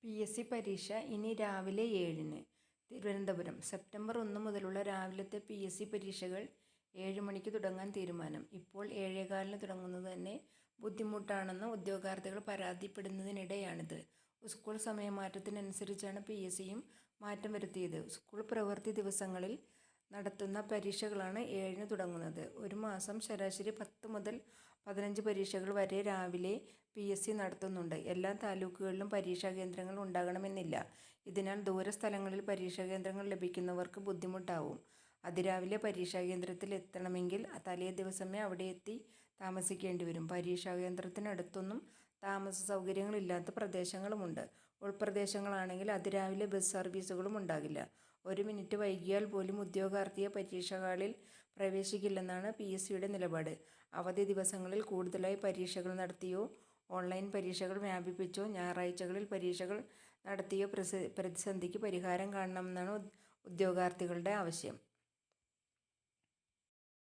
PSC പരീക്ഷ ഇനി രാവിലെ 7-ന്. തിരുവനന്തപുരം. സെപ്റ്റംബർ 1 മുതലുള്ള രാവിലത്തെ PSC പരീക്ഷകൾ 7 മണിക്ക് തുടങ്ങാൻ തീരുമാനം. ഇപ്പോൾ 7:15-ന് തുടങ്ങുന്നത് തന്നെ ബുദ്ധിമുട്ടാണെന്ന് ഉദ്യോഗാർത്ഥികൾ പരാതിപ്പെടുന്നതിനിടെയാണിത്. സ്കൂൾ സമയമാറ്റത്തിനനുസരിച്ചാണ് PSCയും മാറ്റം വരുത്തിയത്. സ്കൂൾ പ്രവൃത്തി ദിവസങ്ങളിൽ നടത്തുന്ന പരീക്ഷകളാണ് 7-ന് തുടങ്ങുന്നത്. ഒരു മാസം ശരാശരി 10 മുതൽ 15 പരീക്ഷകൾ വരെ രാവിലെ PSC നടത്തുന്നുണ്ട്. എല്ലാ താലൂക്കുകളിലും പരീക്ഷാ കേന്ദ്രങ്ങൾ ഉണ്ടാകണമെന്നില്ല. ഇതിനാൽ ദൂരസ്ഥലങ്ങളിൽ പരീക്ഷാ കേന്ദ്രങ്ങൾ ലഭിക്കുന്നവർക്ക് ബുദ്ധിമുട്ടാവും. അതിരാവിലെ പരീക്ഷാ കേന്ദ്രത്തിൽ എത്തണമെങ്കിൽ തലേ ദിവസമേ അവിടെ എത്തി താമസിക്കേണ്ടി വരും. പരീക്ഷാ കേന്ദ്രത്തിനടുത്തൊന്നും താമസ സൗകര്യങ്ങളില്ലാത്ത പ്രദേശങ്ങളുമുണ്ട്. ഉൾപ്രദേശങ്ങളാണെങ്കിൽ അതിരാവിലെ ബസ് സർവീസുകളും ഉണ്ടാകില്ല. 1 മിനിറ്റ് വൈകിയാൽ പോലും ഉദ്യോഗാർത്ഥിയെ പരീക്ഷാ ഹാളിൽ പ്രവേശിക്കില്ലെന്നാണ് PSCയുടെ നിലപാട്. അവധി ദിവസങ്ങളിൽ കൂടുതലായി പരീക്ഷകൾ നടത്തിയോ ഓൺലൈൻ പരീക്ഷകൾ വ്യാപിപ്പിച്ചോ ഞായറാഴ്ചകളിൽ പരീക്ഷകൾ നടത്തിയോ പ്രതിസന്ധിക്ക് പരിഹാരം കാണണമെന്നാണ് ഉദ്യോഗാർത്ഥികളുടെ ആവശ്യം.